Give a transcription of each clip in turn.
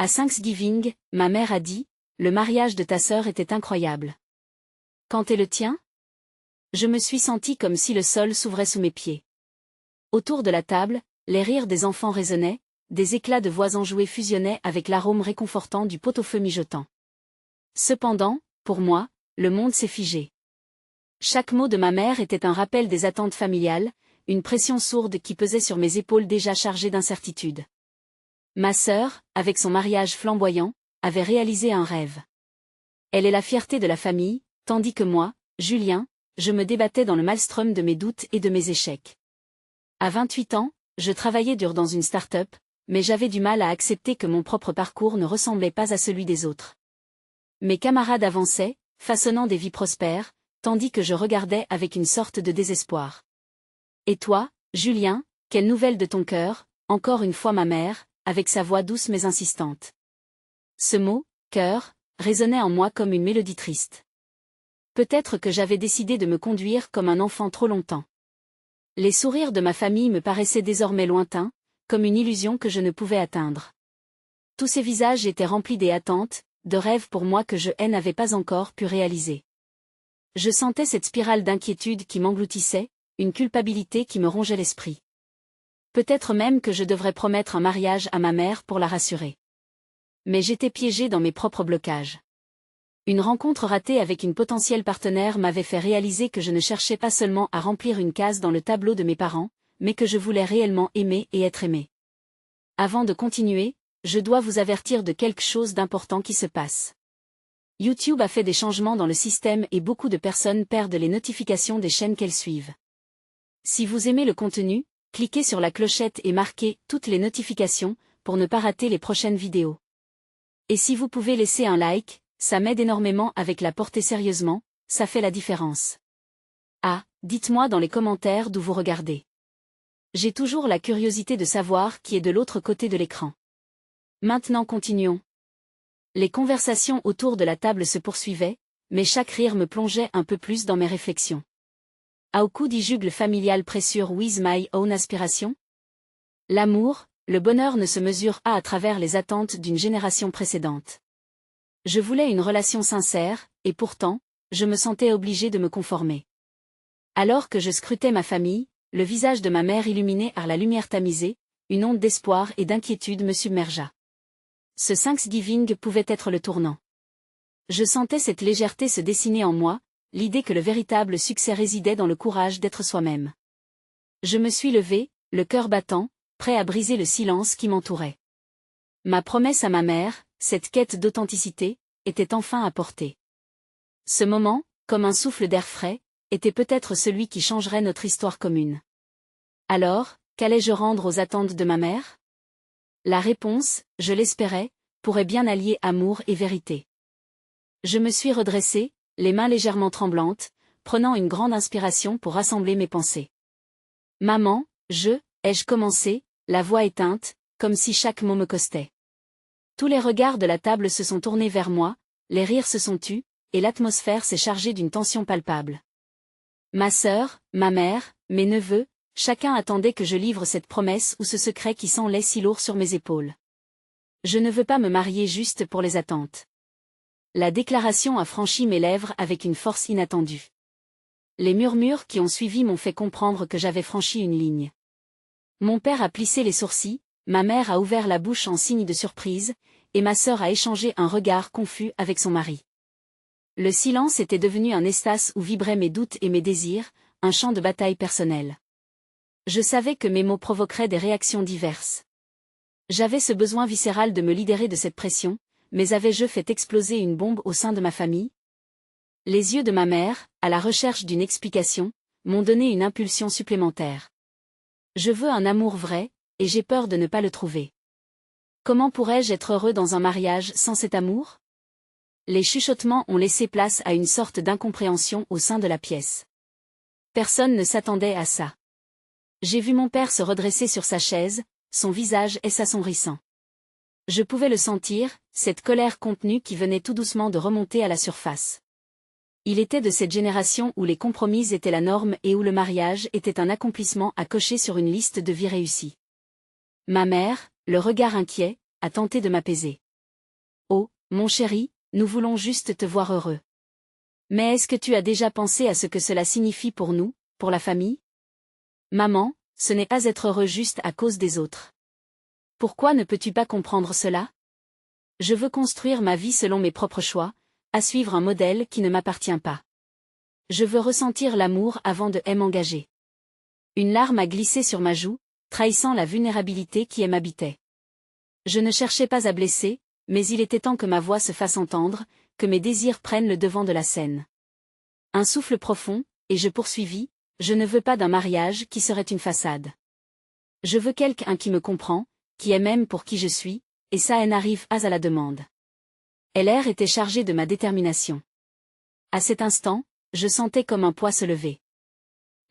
À Thanksgiving, ma mère a dit, le mariage de ta sœur était incroyable. Quand est le tien? Je me suis sentie comme si le sol s'ouvrait sous mes pieds. Autour de la table, les rires des enfants résonnaient, des éclats de voix enjouées fusionnaient avec l'arôme réconfortant du pot-au-feu mijotant. Cependant, pour moi, le monde s'est figé. Chaque mot de ma mère était un rappel des attentes familiales, une pression sourde qui pesait sur mes épaules déjà chargées d'incertitude. Ma sœur, avec son mariage flamboyant, avait réalisé un rêve. Elle est la fierté de la famille, tandis que moi, Julien, je me débattais dans le maelstrom de mes doutes et de mes échecs. À 28 ans, je travaillais dur dans une start-up, mais j'avais du mal à accepter que mon propre parcours ne ressemblait pas à celui des autres. Mes camarades avançaient, façonnant des vies prospères, tandis que je regardais avec une sorte de désespoir. Et toi, Julien, quelle nouvelle de ton cœur? Encore une fois ma mère, avec sa voix douce mais insistante. Ce mot, cœur, résonnait en moi comme une mélodie triste. Peut-être que j'avais décidé de me conduire comme un enfant trop longtemps. Les sourires de ma famille me paraissaient désormais lointains, comme une illusion que je ne pouvais atteindre. Tous ces visages étaient remplis d'attentes, de rêves pour moi que je n'avais pas encore pu réaliser. Je sentais cette spirale d'inquiétude qui m'engloutissait, une culpabilité qui me rongeait l'esprit. Peut-être même que je devrais promettre un mariage à ma mère pour la rassurer. Mais j'étais piégée dans mes propres blocages. Une rencontre ratée avec une potentielle partenaire m'avait fait réaliser que je ne cherchais pas seulement à remplir une case dans le tableau de mes parents, mais que je voulais réellement aimer et être aimée. Avant de continuer, je dois vous avertir de quelque chose d'important qui se passe. YouTube a fait des changements dans le système et beaucoup de personnes perdent les notifications des chaînes qu'elles suivent. Si vous aimez le contenu, cliquez sur la clochette et marquez « Toutes les notifications » pour ne pas rater les prochaines vidéos. Et si vous pouvez laisser un like, ça m'aide énormément avec la portée sérieusement, ça fait la différence. Ah, dites-moi dans les commentaires d'où vous regardez. J'ai toujours la curiosité de savoir qui est de l'autre côté de l'écran. Maintenant continuons. Les conversations autour de la table se poursuivaient, mais chaque rire me plongeait un peu plus dans mes réflexions. How could I juggle familial pressure with my own aspiration? L'amour, le bonheur ne se mesure à travers les attentes d'une génération précédente. Je voulais une relation sincère, et pourtant, je me sentais obligée de me conformer. Alors que je scrutais ma famille, le visage de ma mère illuminé par la lumière tamisée, une onde d'espoir et d'inquiétude me submergea. Ce Thanksgiving pouvait être le tournant. Je sentais cette légèreté se dessiner en moi, l'idée que le véritable succès résidait dans le courage d'être soi-même. Je me suis levée, le cœur battant, prêt à briser le silence qui m'entourait. Ma promesse à ma mère, cette quête d'authenticité, était enfin à portée. Ce moment, comme un souffle d'air frais, était peut-être celui qui changerait notre histoire commune. Alors, qu'allais-je rendre aux attentes de ma mère? La réponse, je l'espérais, pourrait bien allier amour et vérité. Je me suis redressée, les mains légèrement tremblantes, prenant une grande inspiration pour rassembler mes pensées. Maman, ai-je commencé, la voix éteinte, comme si chaque mot me costait. Tous les regards de la table se sont tournés vers moi, les rires se sont tus, et l'atmosphère s'est chargée d'une tension palpable. Ma sœur, ma mère, mes neveux, chacun attendait que je livre cette promesse ou ce secret qui semblait si lourd sur mes épaules. Je ne veux pas me marier juste pour les attentes. La déclaration a franchi mes lèvres avec une force inattendue. Les murmures qui ont suivi m'ont fait comprendre que j'avais franchi une ligne. Mon père a plissé les sourcils, ma mère a ouvert la bouche en signe de surprise, et ma sœur a échangé un regard confus avec son mari. Le silence était devenu un espace où vibraient mes doutes et mes désirs, un champ de bataille personnel. Je savais que mes mots provoqueraient des réactions diverses. J'avais ce besoin viscéral de me libérer de cette pression, mais avais-je fait exploser une bombe au sein de ma famille? Les yeux de ma mère, à la recherche d'une explication, m'ont donné une impulsion supplémentaire. Je veux un amour vrai, et j'ai peur de ne pas le trouver. Comment pourrais-je être heureux dans un mariage sans cet amour? Les chuchotements ont laissé place à une sorte d'incompréhension au sein de la pièce. Personne ne s'attendait à ça. J'ai vu mon père se redresser sur sa chaise, son visage s'assombrit. Je pouvais le sentir, cette colère contenue qui venait tout doucement de remonter à la surface. Il était de cette génération où les compromis étaient la norme et où le mariage était un accomplissement à cocher sur une liste de vies réussies. Ma mère, le regard inquiet, a tenté de m'apaiser. Oh, mon chéri, nous voulons juste te voir heureux. Mais est-ce que tu as déjà pensé à ce que cela signifie pour nous, pour la famille? Maman, ce n'est pas être heureux juste à cause des autres. Pourquoi ne peux-tu pas comprendre cela? Je veux construire ma vie selon mes propres choix, à suivre un modèle qui ne m'appartient pas. Je veux ressentir l'amour avant de m'engager. Une larme a glissé sur ma joue, trahissant la vulnérabilité qui m'habitait. Je ne cherchais pas à blesser, mais il était temps que ma voix se fasse entendre, que mes désirs prennent le devant de la scène. Un souffle profond, et je poursuivis, je ne veux pas d'un mariage qui serait une façade. Je veux quelqu'un qui me comprend, qui m'aime pour qui je suis, et ça n'arrive pas à la demande. L'air était chargé de ma détermination. À cet instant, je sentais comme un poids se lever.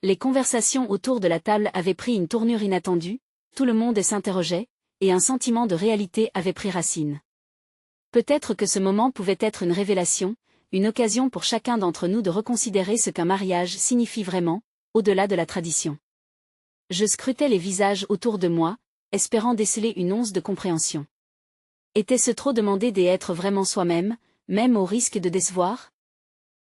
Les conversations autour de la table avaient pris une tournure inattendue, tout le monde s'interrogeait, et un sentiment de réalité avait pris racine. Peut-être que ce moment pouvait être une révélation, une occasion pour chacun d'entre nous de reconsidérer ce qu'un mariage signifie vraiment, au-delà de la tradition. Je scrutais les visages autour de moi, espérant déceler une once de compréhension. Était-ce trop demander d'être vraiment soi-même, même au risque de décevoir?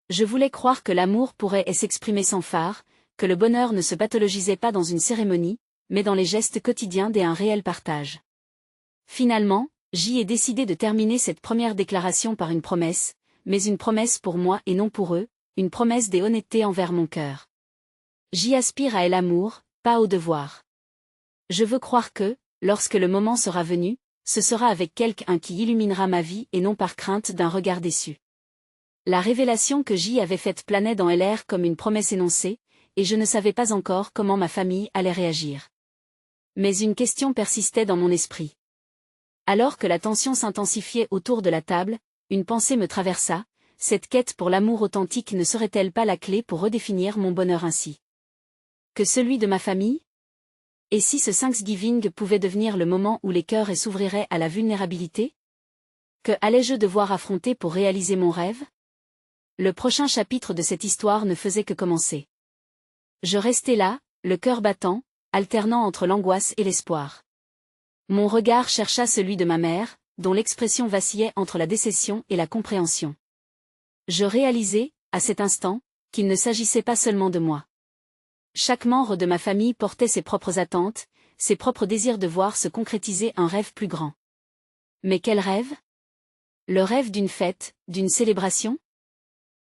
Je voulais croire que l'amour pourrait s'exprimer sans phare, que le bonheur ne se pathologisait pas dans une cérémonie, mais dans les gestes quotidiens d'un réel partage. Finalement, j'y ai décidé de terminer cette première déclaration par une promesse, mais une promesse pour moi et non pour eux, une promesse d'honnêteté envers mon cœur. J'y aspire à l'amour, pas au devoir. Je veux croire que, lorsque le moment sera venu, ce sera avec quelqu'un qui illuminera ma vie et non par crainte d'un regard déçu. La révélation que j'y avais faite planait dans l'air comme une promesse énoncée, et je ne savais pas encore comment ma famille allait réagir. Mais une question persistait dans mon esprit. Alors que la tension s'intensifiait autour de la table, une pensée me traversa, cette quête pour l'amour authentique ne serait-elle pas la clé pour redéfinir mon bonheur ainsi que celui de ma famille? Et si ce Thanksgiving pouvait devenir le moment où les cœurs s'ouvriraient à la vulnérabilité? Que allais-je devoir affronter pour réaliser mon rêve? Le prochain chapitre de cette histoire ne faisait que commencer. Je restais là, le cœur battant, alternant entre l'angoisse et l'espoir. Mon regard chercha celui de ma mère, dont l'expression vacillait entre la déception et la compréhension. Je réalisai, à cet instant, qu'il ne s'agissait pas seulement de moi. Chaque membre de ma famille portait ses propres attentes, ses propres désirs de voir se concrétiser un rêve plus grand. Mais quel rêve? Le rêve d'une fête, d'une célébration?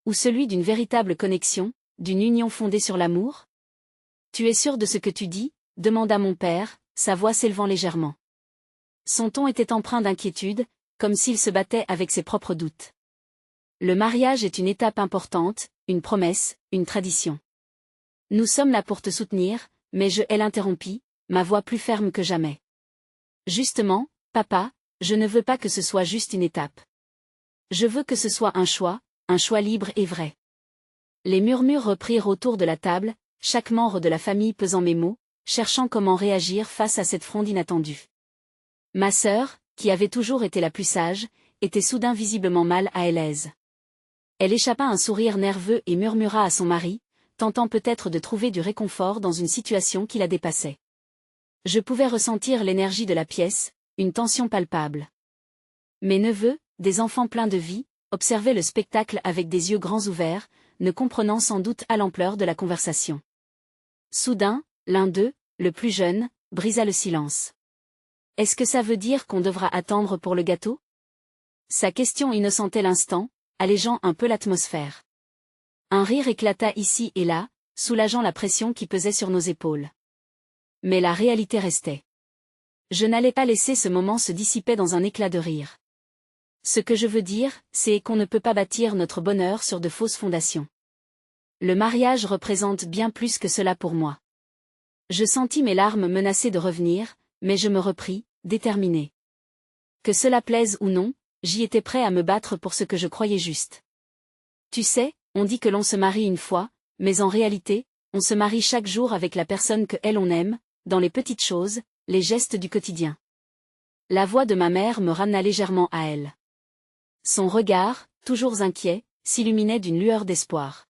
Ou celui d'une véritable connexion, d'une union fondée sur l'amour? Tu es sûr de ce que tu dis? Demanda mon père, sa voix s'élevant légèrement. Son ton était empreint d'inquiétude, comme s'il se battait avec ses propres doutes. Le mariage est une étape importante, une promesse, une tradition. Nous sommes là pour te soutenir, mais l'interrompis, ma voix plus ferme que jamais. Justement, papa, je ne veux pas que ce soit juste une étape. Je veux que ce soit un choix libre et vrai. Les murmures reprirent autour de la table, chaque membre de la famille pesant mes mots, cherchant comment réagir face à cette fronde inattendue. Ma sœur, qui avait toujours été la plus sage, était soudain visiblement mal à l'aise. Elle échappa un sourire nerveux et murmura à son mari, tentant peut-être de trouver du réconfort dans une situation qui la dépassait. Je pouvais ressentir l'énergie de la pièce, une tension palpable. Mes neveux, des enfants pleins de vie, observaient le spectacle avec des yeux grands ouverts, ne comprenant sans doute à l'ampleur de la conversation. Soudain, l'un d'eux, le plus jeune, brisa le silence. « Est-ce que ça veut dire qu'on devra attendre pour le gâteau ?» Sa question innocentait l'instant, allégeant un peu l'atmosphère. Un rire éclata ici et là, soulageant la pression qui pesait sur nos épaules. Mais la réalité restait. Je n'allais pas laisser ce moment se dissiper dans un éclat de rire. Ce que je veux dire, c'est qu'on ne peut pas bâtir notre bonheur sur de fausses fondations. Le mariage représente bien plus que cela pour moi. Je sentis mes larmes menacées de revenir, mais je me repris, déterminé. Que cela plaise ou non, j'y étais prêt à me battre pour ce que je croyais juste. Tu sais, on dit que l'on se marie une fois, mais en réalité, on se marie chaque jour avec la personne que l'on aime, dans les petites choses, les gestes du quotidien. La voix de ma mère me ramena légèrement à elle. Son regard, toujours inquiet, s'illuminait d'une lueur d'espoir.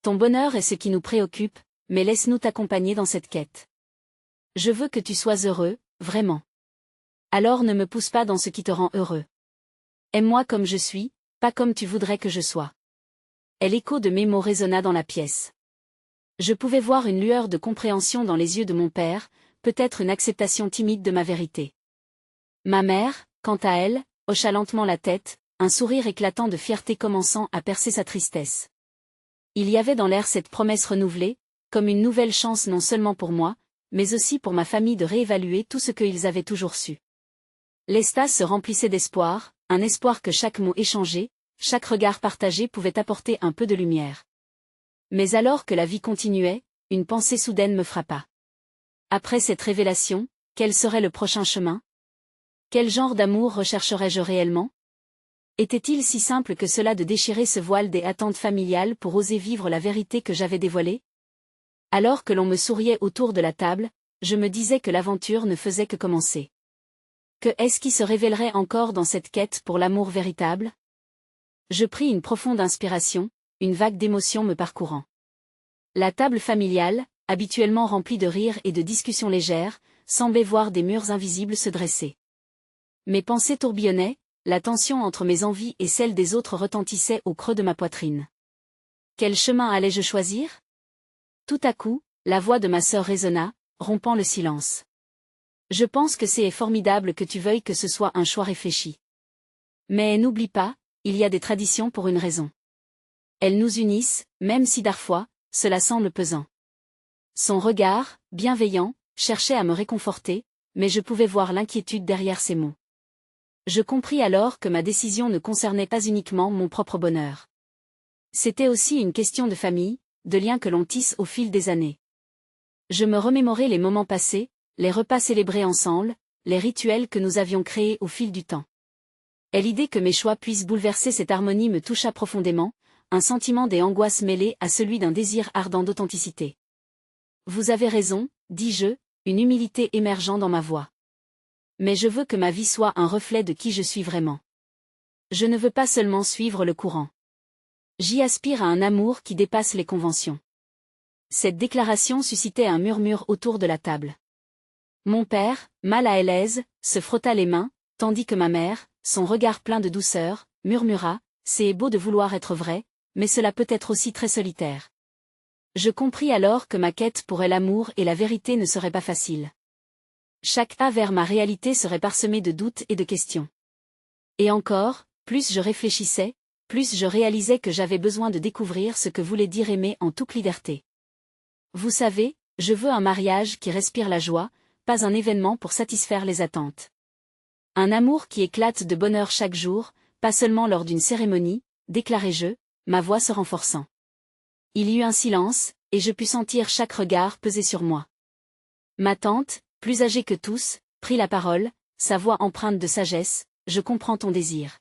Ton bonheur est ce qui nous préoccupe, mais laisse-nous t'accompagner dans cette quête. Je veux que tu sois heureux, vraiment. Alors ne me pousse pas dans ce qui te rend heureux. Aime-moi comme je suis, pas comme tu voudrais que je sois. L'écho de mes mots résonna dans la pièce. Je pouvais voir une lueur de compréhension dans les yeux de mon père, peut-être une acceptation timide de ma vérité. Ma mère, quant à elle, hocha lentement la tête, un sourire éclatant de fierté commençant à percer sa tristesse. Il y avait dans l'air cette promesse renouvelée, comme une nouvelle chance non seulement pour moi, mais aussi pour ma famille de réévaluer tout ce qu'ils avaient toujours su. L'espace se remplissait d'espoir, un espoir que chaque mot échangé, chaque regard partagé pouvait apporter un peu de lumière. Mais alors que la vie continuait, une pensée soudaine me frappa. Après cette révélation, quel serait le prochain chemin? Quel genre d'amour rechercherais-je réellement? Était-il si simple que cela de déchirer ce voile des attentes familiales pour oser vivre la vérité que j'avais dévoilée? Alors que l'on me souriait autour de la table, je me disais que l'aventure ne faisait que commencer. Que est-ce qui se révélerait encore dans cette quête pour l'amour véritable? Je pris une profonde inspiration, une vague d'émotions me parcourant. La table familiale, habituellement remplie de rires et de discussions légères, semblait voir des murs invisibles se dresser. Mes pensées tourbillonnaient, la tension entre mes envies et celles des autres retentissait au creux de ma poitrine. Quel chemin allais-je choisir? Tout à coup, la voix de ma sœur résonna, rompant le silence. Je pense que c'est formidable que tu veuilles que ce soit un choix réfléchi. Mais n'oublie pas, il y a des traditions pour une raison. Elles nous unissent, même si parfois, cela semble pesant. Son regard, bienveillant, cherchait à me réconforter, mais je pouvais voir l'inquiétude derrière ses mots. Je compris alors que ma décision ne concernait pas uniquement mon propre bonheur. C'était aussi une question de famille, de liens que l'on tisse au fil des années. Je me remémorais les moments passés, les repas célébrés ensemble, les rituels que nous avions créés au fil du temps. Et l'idée que mes choix puissent bouleverser cette harmonie me toucha profondément, un sentiment des angoisses mêlé à celui d'un désir ardent d'authenticité. Vous avez raison, dis-je, une humilité émergeant dans ma voix. Mais je veux que ma vie soit un reflet de qui je suis vraiment. Je ne veux pas seulement suivre le courant. J'y aspire à un amour qui dépasse les conventions. Cette déclaration suscitait un murmure autour de la table. Mon père, mal à l'aise, se frotta les mains, tandis que ma mère, son regard plein de douceur, murmura, « C'est beau de vouloir être vrai, mais cela peut être aussi très solitaire. » Je compris alors que ma quête pour l'amour et la vérité ne serait pas facile. Chaque pas vers ma réalité serait parsemé de doutes et de questions. Et encore, plus je réfléchissais, plus je réalisais que j'avais besoin de découvrir ce que voulait dire aimer en toute liberté. Vous savez, je veux un mariage qui respire la joie, pas un événement pour satisfaire les attentes. Un amour qui éclate de bonheur chaque jour, pas seulement lors d'une cérémonie, déclarai-je, ma voix se renforçant. Il y eut un silence, et je pus sentir chaque regard peser sur moi. Ma tante, plus âgée que tous, prit la parole, sa voix empreinte de sagesse, « Je comprends ton désir.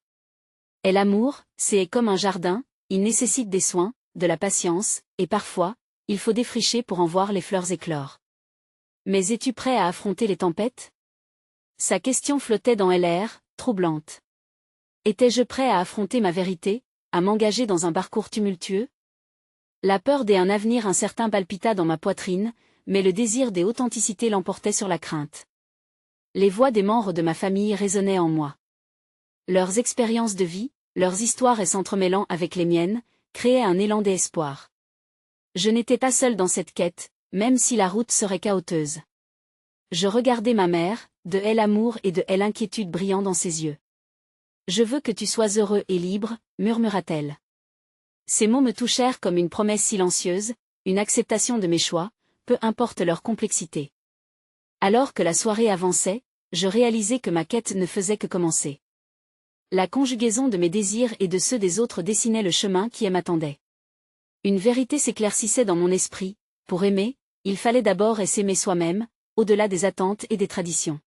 Et l'amour, c'est comme un jardin, il nécessite des soins, de la patience, et parfois, il faut défricher pour en voir les fleurs éclore. Mais es-tu prêt à affronter les tempêtes? » Sa question flottait dans l'air, troublante. Étais-je prêt à affronter ma vérité, à m'engager dans un parcours tumultueux? La peur d'un avenir incertain palpita dans ma poitrine, mais le désir d'authenticité l'emportait sur la crainte. Les voix des membres de ma famille résonnaient en moi. Leurs expériences de vie, leurs histoires et s'entremêlant avec les miennes, créaient un élan d'espoir. Je n'étais pas seul dans cette quête, même si la route serait chaoteuse. Je regardais ma mère, de l'amour et de l'inquiétude brillant dans ses yeux. « Je veux que tu sois heureux et libre », murmura-t-elle. Ces mots me touchèrent comme une promesse silencieuse, une acceptation de mes choix, peu importe leur complexité. Alors que la soirée avançait, je réalisais que ma quête ne faisait que commencer. La conjugaison de mes désirs et de ceux des autres dessinait le chemin qui m'attendait. Une vérité s'éclaircissait dans mon esprit, pour aimer, il fallait d'abord s'aimer soi-même, au-delà des attentes et des traditions.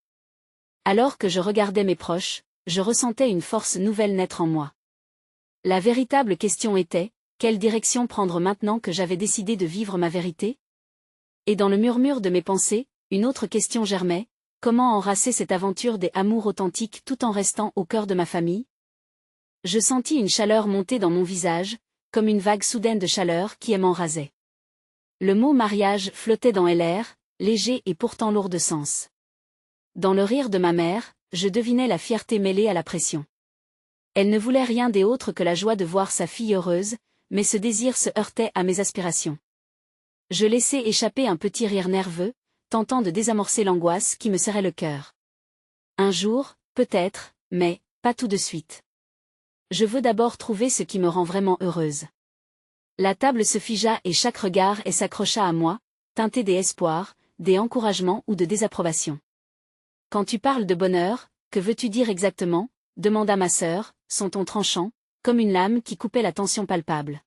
Alors que je regardais mes proches, je ressentais une force nouvelle naître en moi. La véritable question était, quelle direction prendre maintenant que j'avais décidé de vivre ma vérité? Et dans le murmure de mes pensées, une autre question germait, comment enracer cette aventure des amours authentiques tout en restant au cœur de ma famille? Je sentis une chaleur monter dans mon visage, comme une vague soudaine de chaleur qui m'enrasait. Le mot mariage flottait dans l'air, léger et pourtant lourd de sens. Dans le rire de ma mère, je devinais la fierté mêlée à la pression. Elle ne voulait rien des autres que la joie de voir sa fille heureuse, mais ce désir se heurtait à mes aspirations. Je laissai échapper un petit rire nerveux, tentant de désamorcer l'angoisse qui me serrait le cœur. Un jour, peut-être, mais pas tout de suite. Je veux d'abord trouver ce qui me rend vraiment heureuse. La table se figea et chaque regard s'accrocha à moi, teinté des espoirs, des encouragements ou de désapprobation. Quand tu parles de bonheur, que veux-tu dire exactement? Demanda ma sœur, son ton tranchant, comme une lame qui coupait la tension palpable.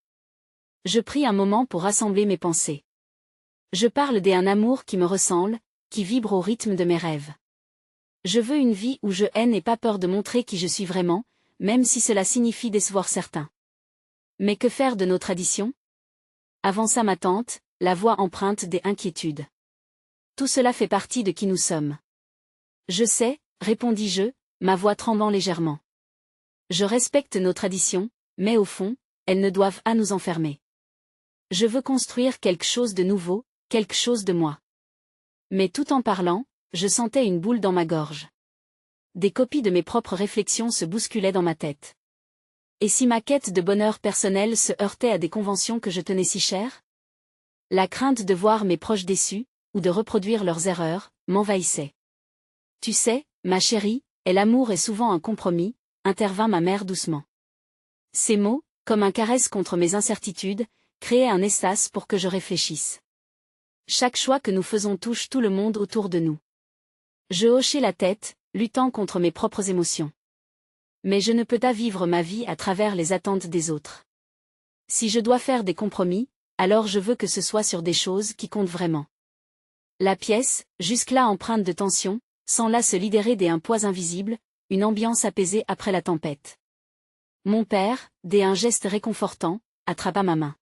Je pris un moment pour rassembler mes pensées. Je parle d'un amour qui me ressemble, qui vibre au rythme de mes rêves. Je veux une vie où je n'ai pas peur de montrer qui je suis vraiment, même si cela signifie décevoir certains. Mais que faire de nos traditions? Avança ma tante, la voix empreinte d'inquiétude. Tout cela fait partie de qui nous sommes. Je sais, répondis-je, ma voix tremblant légèrement. Je respecte nos traditions, mais au fond, elles ne doivent pas nous enfermer. Je veux construire quelque chose de nouveau, quelque chose de moi. Mais tout en parlant, je sentais une boule dans ma gorge. Des copies de mes propres réflexions se bousculaient dans ma tête. Et si ma quête de bonheur personnel se heurtait à des conventions que je tenais si chères? La crainte de voir mes proches déçus, ou de reproduire leurs erreurs, m'envahissait. Tu sais, ma chérie, l'amour est souvent un compromis, intervint ma mère doucement. Ces mots, comme un caresse contre mes incertitudes, créaient un espace pour que je réfléchisse. Chaque choix que nous faisons touche tout le monde autour de nous. Je hochai la tête, luttant contre mes propres émotions. Mais je ne peux pas vivre ma vie à travers les attentes des autres. Si je dois faire des compromis, alors je veux que ce soit sur des choses qui comptent vraiment. La pièce, jusque-là empreinte de tension, sembla se libérer d'un poids invisible, une ambiance apaisée après la tempête. Mon père, d'un geste réconfortant, attrapa ma main.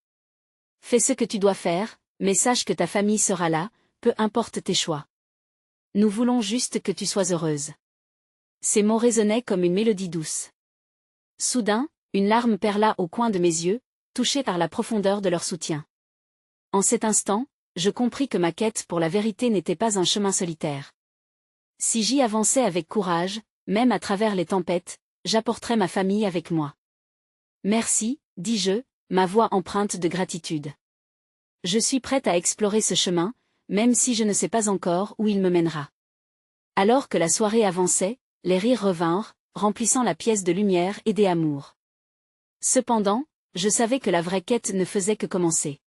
Fais ce que tu dois faire, mais sache que ta famille sera là, peu importe tes choix. Nous voulons juste que tu sois heureuse. Ces mots résonnaient comme une mélodie douce. Soudain, une larme perla au coin de mes yeux, touchée par la profondeur de leur soutien. En cet instant, je compris que ma quête pour la vérité n'était pas un chemin solitaire. Si j'y avançais avec courage, même à travers les tempêtes, j'apporterais ma famille avec moi. Merci, dis-je, ma voix empreinte de gratitude. Je suis prête à explorer ce chemin, même si je ne sais pas encore où il me mènera. Alors que la soirée avançait, les rires revinrent, remplissant la pièce de lumière et d'amour. Cependant, je savais que la vraie quête ne faisait que commencer.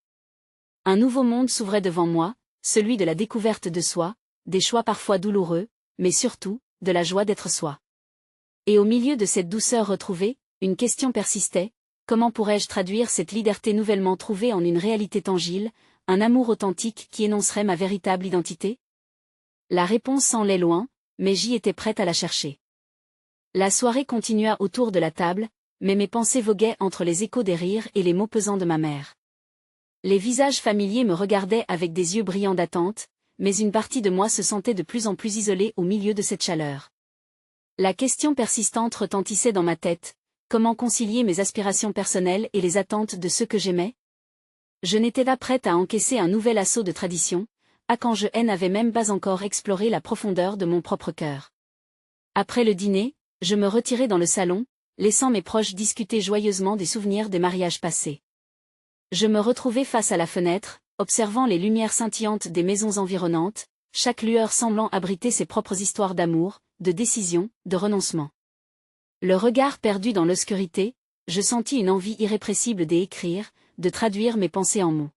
Un nouveau monde s'ouvrait devant moi, celui de la découverte de soi, des choix parfois douloureux, mais surtout, de la joie d'être soi. Et au milieu de cette douceur retrouvée, une question persistait: comment pourrais-je traduire cette liberté nouvellement trouvée en une réalité tangible, un amour authentique qui énoncerait ma véritable identité? La réponse semblait loin, mais j'y étais prête à la chercher. La soirée continua autour de la table, mais mes pensées voguaient entre les échos des rires et les mots pesants de ma mère. Les visages familiers me regardaient avec des yeux brillants d'attente, mais une partie de moi se sentait de plus en plus isolée au milieu de cette chaleur. La question persistante retentissait dans ma tête: comment concilier mes aspirations personnelles et les attentes de ceux que j'aimais? Je n'étais pas prête à encaisser un nouvel assaut de tradition, quand je n'avais même pas encore exploré la profondeur de mon propre cœur. Après le dîner, je me retirai dans le salon, laissant mes proches discuter joyeusement des souvenirs des mariages passés. Je me retrouvai face à la fenêtre, observant les lumières scintillantes des maisons environnantes, chaque lueur semblant abriter ses propres histoires d'amour, de décision, de renoncement. Le regard perdu dans l'obscurité, je sentis une envie irrépressible d'écrire, de traduire mes pensées en mots.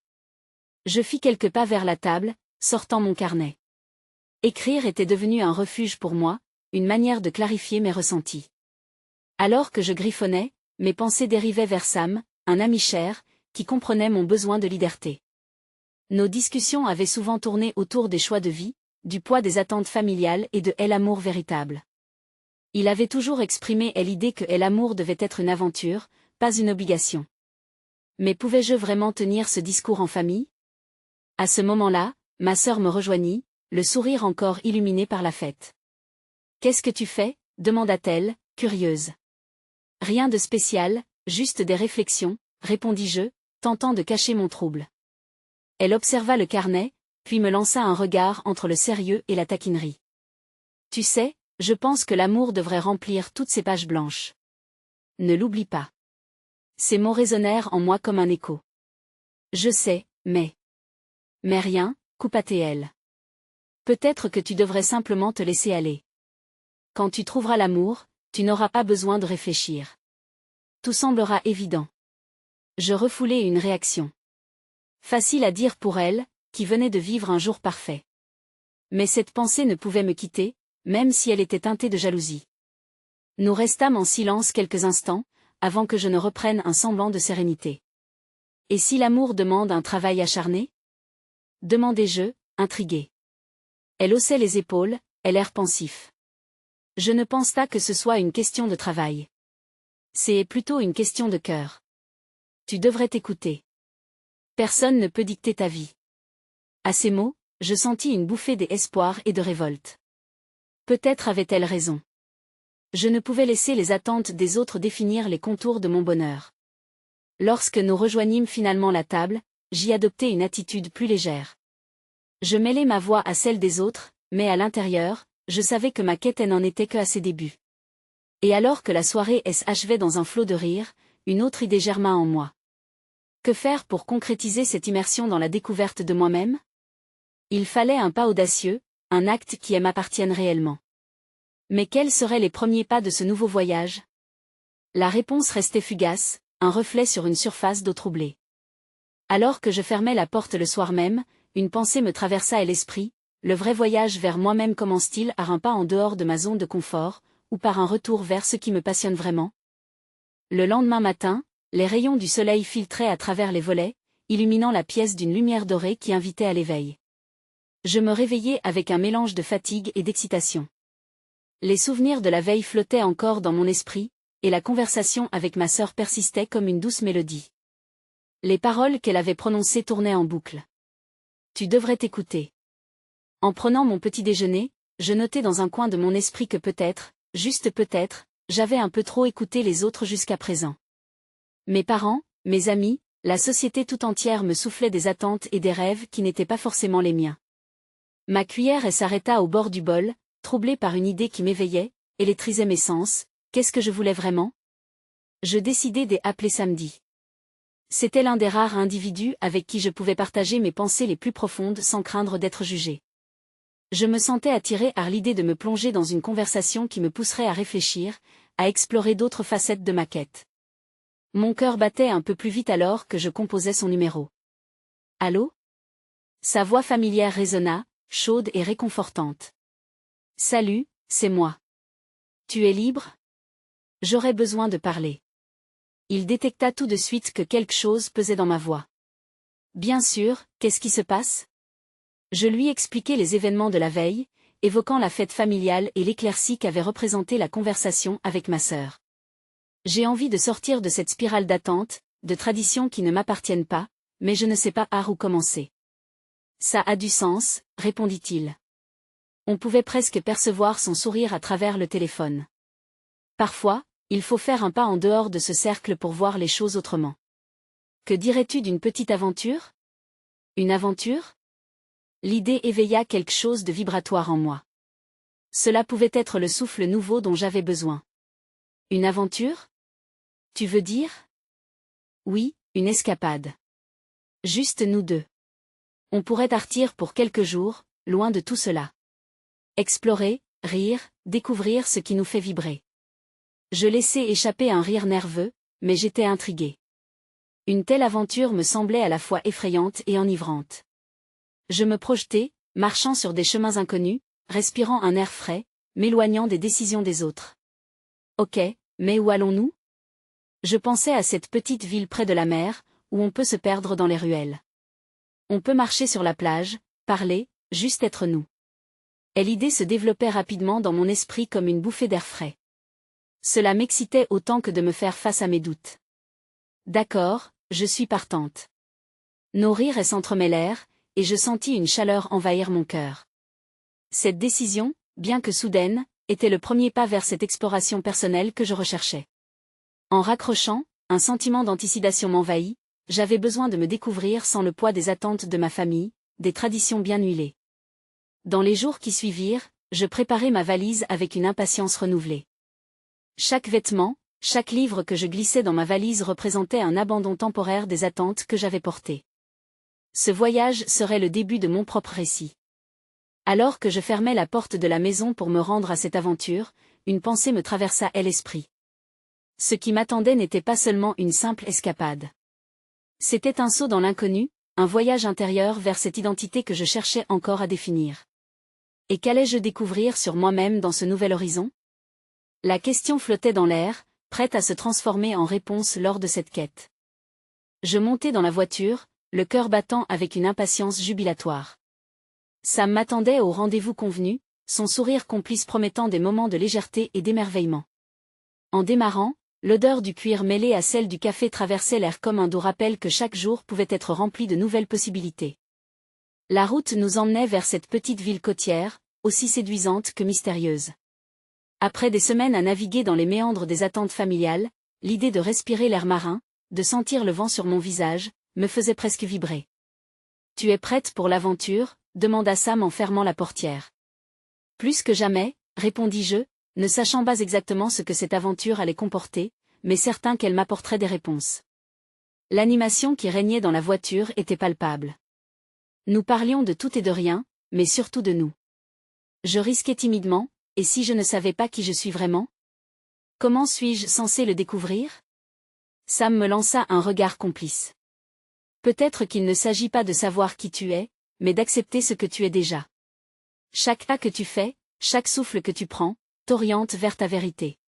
Je fis quelques pas vers la table, sortant mon carnet. Écrire était devenu un refuge pour moi, une manière de clarifier mes ressentis. Alors que je griffonnais, mes pensées dérivaient vers Sam, un ami cher, qui comprenait mon besoin de liberté. Nos discussions avaient souvent tourné autour des choix de vie, du poids des attentes familiales et de l'amour véritable. Il avait toujours exprimé l'idée que l'amour devait être une aventure, pas une obligation. Mais pouvais-je vraiment tenir ce discours en famille? À ce moment-là, ma sœur me rejoignit, le sourire encore illuminé par la fête. « Qu'est-ce que tu fais ?» demanda-t-elle, curieuse. « Rien de spécial, juste des réflexions », répondis-je, tentant de cacher mon trouble. Elle observa le carnet, puis me lança un regard entre le sérieux et la taquinerie. « Tu sais, je pense que l'amour devrait remplir toutes ces pages blanches. ne l'oublie pas. Ces mots résonnèrent en moi comme un écho. Je sais, mais rien, coupa TL. Peut-être que tu devrais simplement te laisser aller. Quand tu trouveras l'amour, tu n'auras pas besoin de réfléchir. Tout semblera évident. Je refoulai une réaction. Facile à dire pour elle, qui venait de vivre un jour parfait. Mais cette pensée ne pouvait me quitter, même si elle était teintée de jalousie. Nous restâmes en silence quelques instants, avant que je ne reprenne un semblant de sérénité. Et si l'amour demande un travail acharné? Demandai-je, intrigué. Elle haussait les épaules, et l'air pensif. Je ne pense pas que ce soit une question de travail. C'est plutôt une question de cœur. Tu devrais t'écouter. Personne ne peut dicter ta vie. À ces mots, je sentis une bouffée d'espoir et de révolte. Peut-être avait-elle raison. Je ne pouvais laisser les attentes des autres définir les contours de mon bonheur. Lorsque nous rejoignîmes finalement la table, j'y adoptai une attitude plus légère. Je mêlai ma voix à celle des autres, mais à l'intérieur, je savais que ma quête n'en était que à ses débuts. Et alors que la soirée s'achevait dans un flot de rire, une autre idée germa en moi. Que faire pour concrétiser cette immersion dans la découverte de moi-même? Il fallait un pas audacieux, un acte qui m'appartienne réellement. Mais quels seraient les premiers pas de ce nouveau voyage? La réponse restait fugace, un reflet sur une surface d'eau troublée. Alors que je fermais la porte le soir même, une pensée me traversa à l'esprit: le vrai voyage vers moi-même commence-t-il par un pas en dehors de ma zone de confort, ou par un retour vers ce qui me passionne vraiment? Le lendemain matin, les rayons du soleil filtraient à travers les volets, illuminant la pièce d'une lumière dorée qui invitait à l'éveil. Je me réveillai avec un mélange de fatigue et d'excitation. Les souvenirs de la veille flottaient encore dans mon esprit, et la conversation avec ma sœur persistait comme une douce mélodie. Les paroles qu'elle avait prononcées tournaient en boucle. Tu devrais t'écouter. En prenant mon petit déjeuner, je notai dans un coin de mon esprit que peut-être, juste peut-être, j'avais un peu trop écouté les autres jusqu'à présent. Mes parents, mes amis, la société tout entière me soufflait des attentes et des rêves qui n'étaient pas forcément les miens. Ma cuillère s'arrêta au bord du bol, troublée par une idée qui m'éveillait, électrisait mes sens. Qu'est-ce que je voulais vraiment? Je décidai d'appeler samedi. C'était l'un des rares individus avec qui je pouvais partager mes pensées les plus profondes sans craindre d'être jugé. Je me sentais attiré par l'idée de me plonger dans une conversation qui me pousserait à réfléchir, à explorer d'autres facettes de ma quête. Mon cœur battait un peu plus vite alors que je composais son numéro. Allô? Sa voix familière résonna, chaude et réconfortante. Salut, c'est moi. Tu es libre? J'aurais besoin de parler. Il détecta tout de suite que quelque chose pesait dans ma voix. Bien sûr, qu'est-ce qui se passe? Je lui expliquai les événements de la veille, évoquant la fête familiale et l'éclaircie qu'avait représenté la conversation avec ma sœur. J'ai envie de sortir de cette spirale d'attente, de traditions qui ne m'appartiennent pas, mais je ne sais pas par où commencer. Ça a du sens, répondit-il. On pouvait presque percevoir son sourire à travers le téléphone. Parfois, il faut faire un pas en dehors de ce cercle pour voir les choses autrement. Que dirais-tu d'une petite aventure? Une aventure? L'idée éveilla quelque chose de vibratoire en moi. Cela pouvait être le souffle nouveau dont j'avais besoin. Une aventure? Tu veux dire? Oui, une escapade. Juste nous deux. On pourrait partir pour quelques jours, loin de tout cela. Explorer, rire, découvrir ce qui nous fait vibrer. Je laissai échapper un rire nerveux, mais j'étais intrigué. Une telle aventure me semblait à la fois effrayante et enivrante. Je me projetais, marchant sur des chemins inconnus, respirant un air frais, m'éloignant des décisions des autres. Ok, mais où allons-nous? Je pensais à cette petite ville près de la mer, où on peut se perdre dans les ruelles. On peut marcher sur la plage, parler, juste être nous. Et l'idée se développait rapidement dans mon esprit comme une bouffée d'air frais. Cela m'excitait autant que de me faire face à mes doutes. D'accord, je suis partante. Nos rires s'entremêlèrent, et je sentis une chaleur envahir mon cœur. Cette décision, bien que soudaine, était le premier pas vers cette exploration personnelle que je recherchais. En raccrochant, un sentiment d'anticipation m'envahit, j'avais besoin de me découvrir sans le poids des attentes de ma famille, des traditions bien huilées. Dans les jours qui suivirent, je préparai ma valise avec une impatience renouvelée. Chaque vêtement, chaque livre que je glissais dans ma valise représentait un abandon temporaire des attentes que j'avais portées. Ce voyage serait le début de mon propre récit. Alors que je fermais la porte de la maison pour me rendre à cette aventure, une pensée me traversa l'esprit. Ce qui m'attendait n'était pas seulement une simple escapade. C'était un saut dans l'inconnu, un voyage intérieur vers cette identité que je cherchais encore à définir. Et qu'allais-je découvrir sur moi-même dans ce nouvel horizon? La question flottait dans l'air, prête à se transformer en réponse lors de cette quête. Je montai dans la voiture, le cœur battant avec une impatience jubilatoire. Sam m'attendait au rendez-vous convenu, son sourire complice promettant des moments de légèreté et d'émerveillement. En démarrant, l'odeur du cuir mêlée à celle du café traversait l'air comme un doux rappel que chaque jour pouvait être rempli de nouvelles possibilités. La route nous emmenait vers cette petite ville côtière, aussi séduisante que mystérieuse. Après des semaines à naviguer dans les méandres des attentes familiales, l'idée de respirer l'air marin, de sentir le vent sur mon visage, me faisait presque vibrer. « Tu es prête pour l'aventure ?» demanda Sam en fermant la portière. « Plus que jamais » répondis-je, ne sachant pas exactement ce que cette aventure allait comporter, mais certain qu'elle m'apporterait des réponses. L'animation qui régnait dans la voiture était palpable. Nous parlions de tout et de rien, mais surtout de nous. Je risquais timidement, et si je ne savais pas qui je suis vraiment? Comment suis-je censé le découvrir? Sam me lança un regard complice. Peut-être qu'il ne s'agit pas de savoir qui tu es, mais d'accepter ce que tu es déjà. Chaque pas que tu fais, chaque souffle que tu prends, t'oriente vers ta vérité.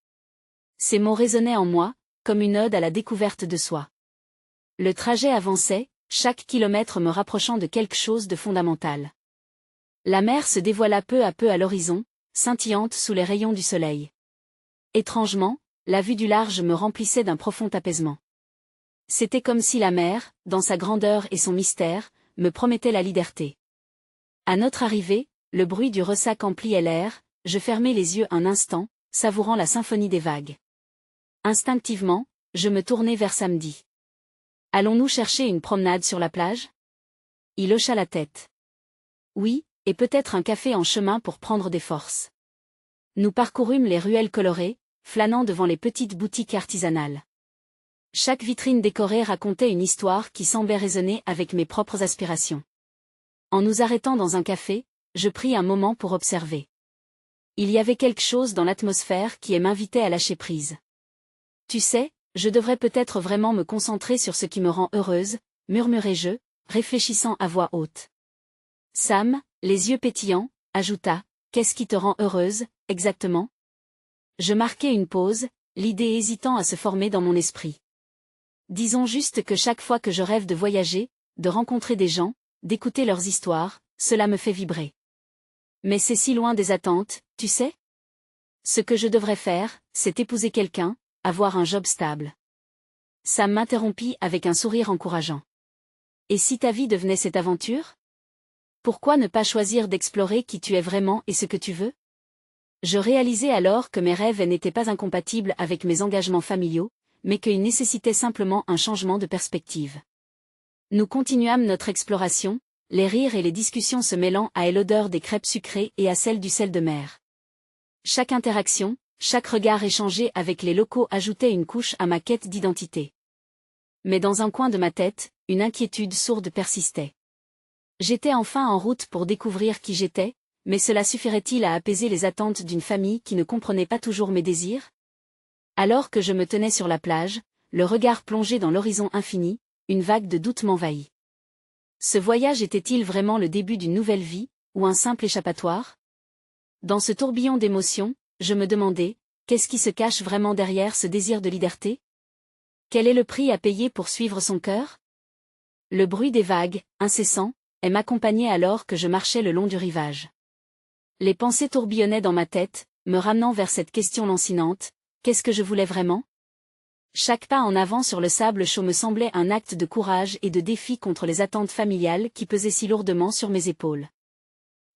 Ces mots résonnaient en moi, comme une ode à la découverte de soi. Le trajet avançait, chaque kilomètre me rapprochant de quelque chose de fondamental. La mer se dévoila peu à peu à l'horizon, scintillante sous les rayons du soleil. Étrangement, la vue du large me remplissait d'un profond apaisement. C'était comme si la mer, dans sa grandeur et son mystère, me promettait la liberté. À notre arrivée, le bruit du ressac emplissait l'air, je fermai les yeux un instant, savourant la symphonie des vagues. Instinctivement, je me tournai vers Samedi. Allons-nous chercher une promenade sur la plage? Il hocha la tête. Oui, et peut-être un café en chemin pour prendre des forces. Nous parcourûmes les ruelles colorées, flânant devant les petites boutiques artisanales. Chaque vitrine décorée racontait une histoire qui semblait résonner avec mes propres aspirations. En nous arrêtant dans un café, je pris un moment pour observer. Il y avait quelque chose dans l'atmosphère qui m'invitait à lâcher prise. Tu sais, je devrais peut-être vraiment me concentrer sur ce qui me rend heureuse, murmurai-je, réfléchissant à voix haute. Sam, les yeux pétillants, ajouta, qu'est-ce qui te rend heureuse, exactement? Je marquai une pause, l'idée hésitant à se former dans mon esprit. Disons juste que chaque fois que je rêve de voyager, de rencontrer des gens, d'écouter leurs histoires, cela me fait vibrer. Mais c'est si loin des attentes, tu sais? Ce que je devrais faire, c'est épouser quelqu'un, avoir un job stable. Sam m'interrompit avec un sourire encourageant. Et si ta vie devenait cette aventure? Pourquoi ne pas choisir d'explorer qui tu es vraiment et ce que tu veux? Je réalisais alors que mes rêves n'étaient pas incompatibles avec mes engagements familiaux, mais qu'ils nécessitaient simplement un changement de perspective. Nous continuâmes notre exploration, les rires et les discussions se mêlant à l'odeur des crêpes sucrées et à celle du sel de mer. Chaque interaction, chaque regard échangé avec les locaux ajoutait une couche à ma quête d'identité. Mais dans un coin de ma tête, une inquiétude sourde persistait. J'étais enfin en route pour découvrir qui j'étais, mais cela suffirait-il à apaiser les attentes d'une famille qui ne comprenait pas toujours mes désirs? Alors que je me tenais sur la plage, le regard plongé dans l'horizon infini, une vague de doute m'envahit. Ce voyage était-il vraiment le début d'une nouvelle vie, ou un simple échappatoire? Dans ce tourbillon d'émotions, je me demandais, qu'est-ce qui se cache vraiment derrière ce désir de liberté? Quel est le prix à payer pour suivre son cœur? Le bruit des vagues, incessant, m'accompagnait alors que je marchais le long du rivage. Les pensées tourbillonnaient dans ma tête, me ramenant vers cette question lancinante, qu'est-ce que je voulais vraiment? Chaque pas en avant sur le sable chaud me semblait un acte de courage et de défi contre les attentes familiales qui pesaient si lourdement sur mes épaules.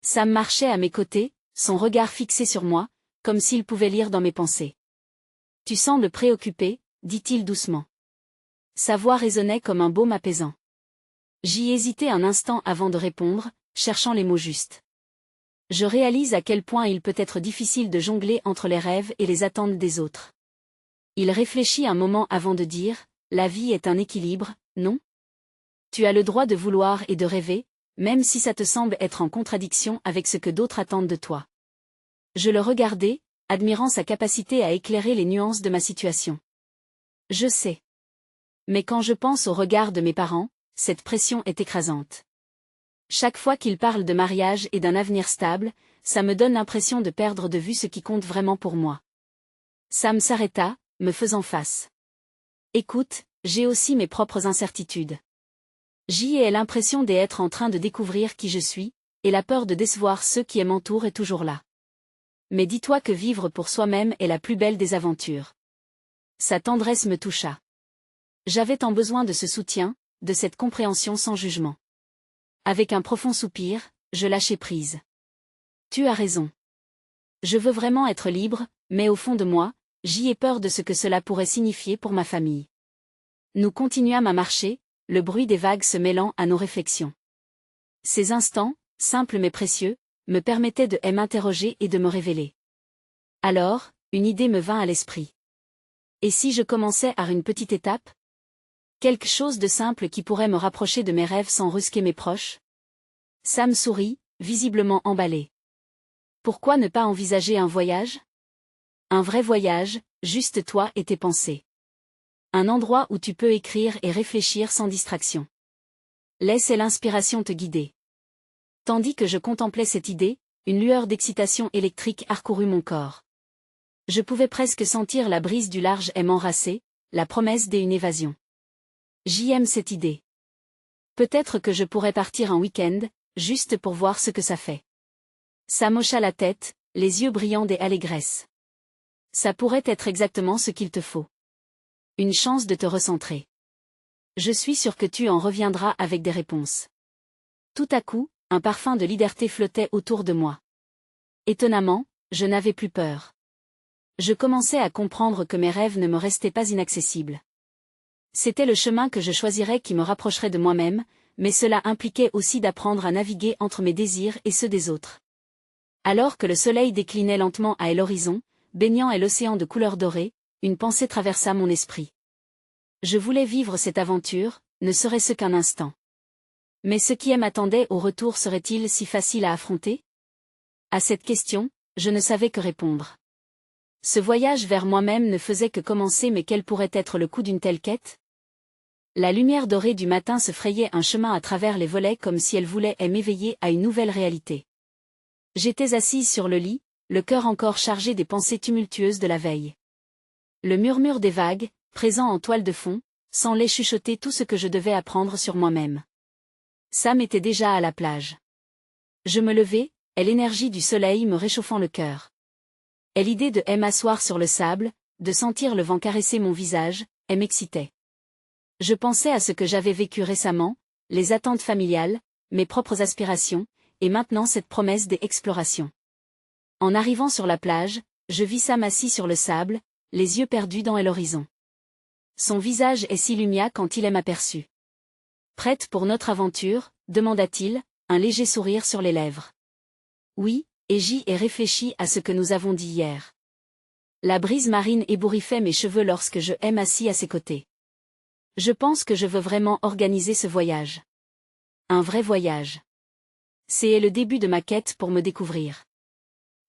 Sam marchait à mes côtés, son regard fixé sur moi, comme s'il pouvait lire dans mes pensées. « Tu sembles préoccupé », dit-il doucement. Sa voix résonnait comme un baume apaisant. J'y hésitai un instant avant de répondre, cherchant les mots justes. Je réalise à quel point il peut être difficile de jongler entre les rêves et les attentes des autres. Il réfléchit un moment avant de dire, la vie est un équilibre, non? Tu as le droit de vouloir et de rêver, même si ça te semble être en contradiction avec ce que d'autres attendent de toi. Je le regardais, admirant sa capacité à éclairer les nuances de ma situation. Je sais. Mais quand je pense au regard de mes parents, cette pression est écrasante. Chaque fois qu'ils parlent de mariage et d'un avenir stable, ça me donne l'impression de perdre de vue ce qui compte vraiment pour moi. Sam s'arrêta, me faisant face. Écoute, j'ai aussi mes propres incertitudes. J'y ai l'impression d'être en train de découvrir qui je suis, et la peur de décevoir ceux qui m'entourent est toujours là. Mais dis-toi que vivre pour soi-même est la plus belle des aventures. Sa tendresse me toucha. J'avais tant besoin de ce soutien, de cette compréhension sans jugement. Avec un profond soupir, je lâchai prise. Tu as raison. Je veux vraiment être libre, mais au fond de moi, j'y ai peur de ce que cela pourrait signifier pour ma famille. Nous continuâmes à marcher, le bruit des vagues se mêlant à nos réflexions. Ces instants, simples mais précieux, me permettaient de m'interroger et de me révéler. Alors, une idée me vint à l'esprit. Et si je commençais à une petite étape? Quelque chose de simple qui pourrait me rapprocher de mes rêves sans brusquer mes proches? Sam sourit, visiblement emballé. Pourquoi ne pas envisager un voyage? Un vrai voyage, juste toi et tes pensées. Un endroit où tu peux écrire et réfléchir sans distraction. Laisse l'inspiration te guider. Tandis que je contemplais cette idée, une lueur d'excitation électrique parcourut mon corps. Je pouvais presque sentir la brise du large m'enlacer, la promesse d'une évasion. J'aime cette idée. Peut-être que je pourrais partir un week-end, juste pour voir ce que ça fait. Sam hocha la tête, les yeux brillants d'allégresse. Ça pourrait être exactement ce qu'il te faut. Une chance de te recentrer. Je suis sûr que tu en reviendras avec des réponses. Tout à coup, un parfum de liberté flottait autour de moi. Étonnamment, je n'avais plus peur. Je commençais à comprendre que mes rêves ne me restaient pas inaccessibles. C'était le chemin que je choisirais qui me rapprocherait de moi-même, mais cela impliquait aussi d'apprendre à naviguer entre mes désirs et ceux des autres. Alors que le soleil déclinait lentement à l'horizon, baignant l'océan de couleur dorée, une pensée traversa mon esprit. Je voulais vivre cette aventure, ne serait-ce qu'un instant. Mais ce qui m'attendait au retour serait-il si facile à affronter? À cette question, je ne savais que répondre. Ce voyage vers moi-même ne faisait que commencer, mais quel pourrait être le coût d'une telle quête? La lumière dorée du matin se frayait un chemin à travers les volets comme si elle voulait m'éveiller à une nouvelle réalité. J'étais assise sur le lit, le cœur encore chargé des pensées tumultueuses de la veille. Le murmure des vagues, présent en toile de fond, semblait chuchoter tout ce que je devais apprendre sur moi-même. Sam était déjà à la plage. Je me levai, et l'énergie du soleil me réchauffant le cœur. Et l'idée de m'asseoir sur le sable, de sentir le vent caresser mon visage, m'excitait. Je pensais à ce que j'avais vécu récemment, les attentes familiales, mes propres aspirations, et maintenant cette promesse d'exploration. En arrivant sur la plage, je vis Sam assis sur le sable, les yeux perdus dans l'horizon. Son visage s'illumina quand il m'aperçut. Prête pour notre aventure? Demanda-t-il, un léger sourire sur les lèvres. Oui, et j'y ai réfléchi à ce que nous avons dit hier. La brise marine ébouriffait mes cheveux lorsque je m'assis à ses côtés. Je pense que je veux vraiment organiser ce voyage. Un vrai voyage. C'est le début de ma quête pour me découvrir.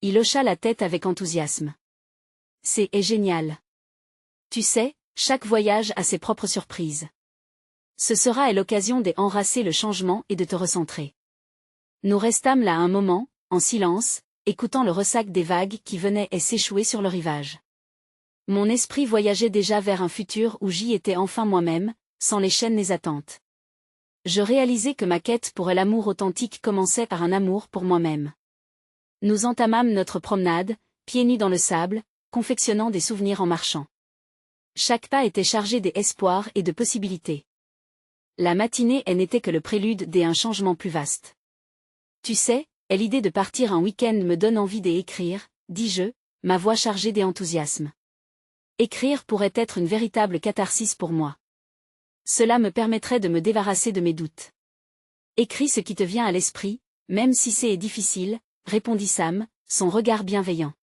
Il hocha la tête avec enthousiasme. C'est génial. Tu sais, chaque voyage a ses propres surprises. Ce sera l'occasion d'embrasser le changement et de te recentrer. Nous restâmes là un moment, en silence, écoutant le ressac des vagues qui venaient s'échouer sur le rivage. Mon esprit voyageait déjà vers un futur où j'y étais enfin moi-même, sans les chaînes des attentes. Je réalisais que ma quête pour l'amour authentique commençait par un amour pour moi-même. Nous entamâmes notre promenade, pieds nus dans le sable, confectionnant des souvenirs en marchant. Chaque pas était chargé d'espoir et de possibilités. La matinée n'était que le prélude d'un changement plus vaste. Tu sais, l'idée de partir un week-end me donne envie d'écrire, dis-je, ma voix chargée d'enthousiasme. Écrire pourrait être une véritable catharsis pour moi. Cela me permettrait de me débarrasser de mes doutes. Écris ce qui te vient à l'esprit, même si c'est difficile, répondit Sam, son regard bienveillant.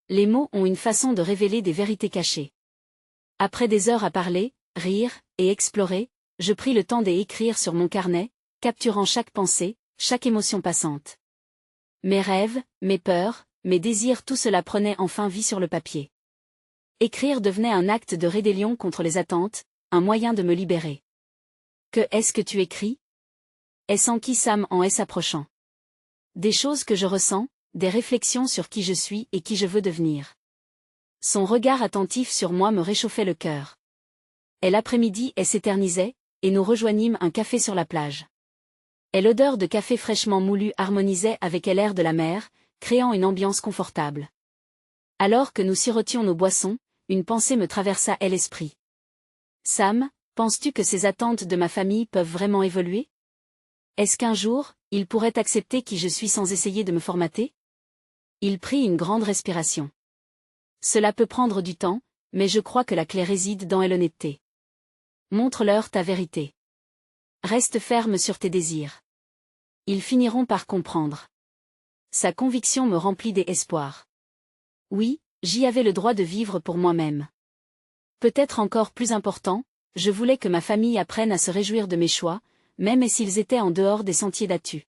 Les mots ont une façon de révéler des vérités cachées. Après des heures à parler, rire et explorer, je pris le temps d'écrire sur mon carnet, capturant chaque pensée, chaque émotion passante. Mes rêves, mes peurs, mes désirs, tout cela prenait enfin vie sur le papier. Écrire devenait un acte de rébellion contre les attentes, un moyen de me libérer. Que est-ce que tu écris? Est-ce en qui Sam en est approchant? Des choses que je ressens, des réflexions sur qui je suis et qui je veux devenir. Son regard attentif sur moi me réchauffait le cœur. Et l'après-midi, elle s'éternisait, et nous rejoignîmes un café sur la plage. Et l'odeur de café fraîchement moulu harmonisait avec l'air de la mer, créant une ambiance confortable. Alors que nous sirotions nos boissons, une pensée me traversa l'esprit. Sam, penses-tu que ces attentes de ma famille peuvent vraiment évoluer? Est-ce qu'un jour, ils pourraient accepter qui je suis sans essayer de me formater? Il prit une grande respiration. Cela peut prendre du temps, mais je crois que la clé réside dans l'honnêteté. Montre-leur ta vérité. Reste ferme sur tes désirs. Ils finiront par comprendre. Sa conviction me remplit d'espoir. Oui, j'y avais le droit de vivre pour moi-même. Peut-être encore plus important, je voulais que ma famille apprenne à se réjouir de mes choix, même s'ils étaient en dehors des sentiers battus.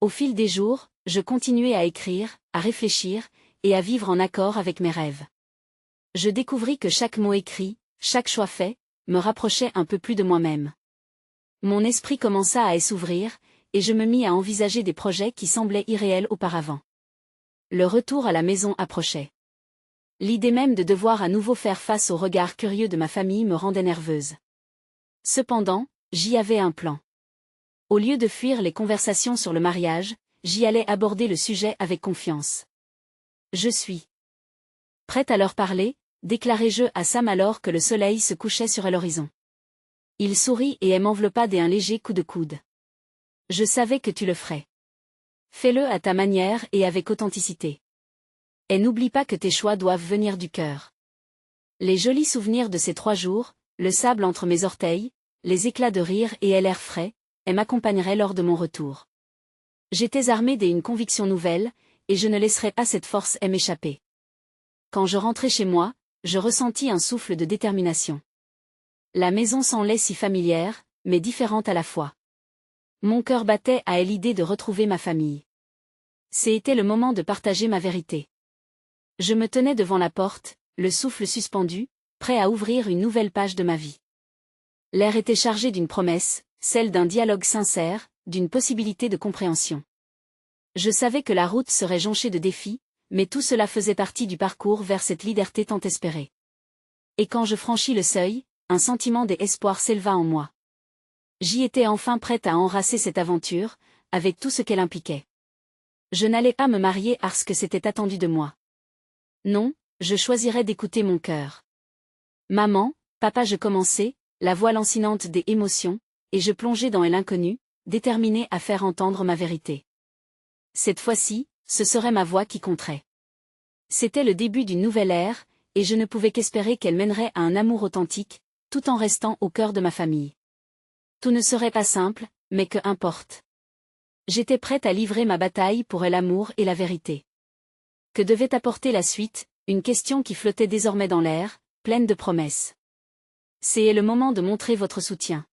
Au fil des jours, je continuais à écrire, à réfléchir, et à vivre en accord avec mes rêves. Je découvris que chaque mot écrit, chaque choix fait, me rapprochait un peu plus de moi-même. Mon esprit commença à s'ouvrir, et je me mis à envisager des projets qui semblaient irréels auparavant. Le retour à la maison approchait. L'idée même de devoir à nouveau faire face au regard curieux de ma famille me rendait nerveuse. Cependant, j'y avais un plan. Au lieu de fuir les conversations sur le mariage, j'y allais aborder le sujet avec confiance. Je suis prête à leur parler, déclarai-je à Sam alors que le soleil se couchait sur l'horizon. Il sourit et m'enveloppa d'un léger coup de coude. Je savais que tu le ferais. Fais-le à ta manière et avec authenticité. Et n'oublie pas que tes choix doivent venir du cœur. Les jolis souvenirs de ces 3 jours, le sable entre mes orteils, les éclats de rire et l'air frais, m'accompagneraient lors de mon retour. J'étais armée d'une conviction nouvelle, et je ne laisserais pas cette force m'échapper. Quand je rentrai chez moi, je ressentis un souffle de détermination. La maison semblait si familière, mais différente à la fois. Mon cœur battait à l'idée de retrouver ma famille. C'était le moment de partager ma vérité. Je me tenais devant la porte, le souffle suspendu, prêt à ouvrir une nouvelle page de ma vie. L'air était chargé d'une promesse, celle d'un dialogue sincère, d'une possibilité de compréhension. Je savais que la route serait jonchée de défis, mais tout cela faisait partie du parcours vers cette liberté tant espérée. Et quand je franchis le seuil, un sentiment d'espoir s'éleva en moi. J'y étais enfin prête à embrasser cette aventure, avec tout ce qu'elle impliquait. Je n'allais pas me marier parce que c'était attendu de moi. Non, je choisirais d'écouter mon cœur. Maman, papa, je commençais, la voix lancinante des émotions, et je plongeais dans l'inconnu, déterminée à faire entendre ma vérité. Cette fois-ci, ce serait ma voix qui compterait. C'était le début d'une nouvelle ère, et je ne pouvais qu'espérer qu'elle mènerait à un amour authentique, tout en restant au cœur de ma famille. Tout ne serait pas simple, mais que importe. J'étais prête à livrer ma bataille pour l'amour et la vérité. Que devait apporter la suite, une question qui flottait désormais dans l'air, pleine de promesses. C'est le moment de montrer votre soutien.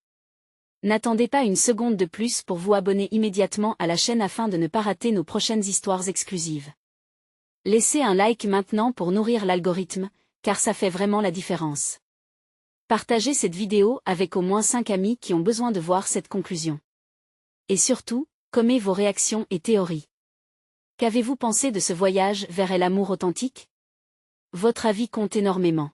N'attendez pas une seconde de plus pour vous abonner immédiatement à la chaîne afin de ne pas rater nos prochaines histoires exclusives. Laissez un like maintenant pour nourrir l'algorithme, car ça fait vraiment la différence. Partagez cette vidéo avec au moins 5 amis qui ont besoin de voir cette conclusion. Et surtout, commentez vos réactions et théories. Qu'avez-vous pensé de ce voyage vers l'amour authentique? Votre avis compte énormément.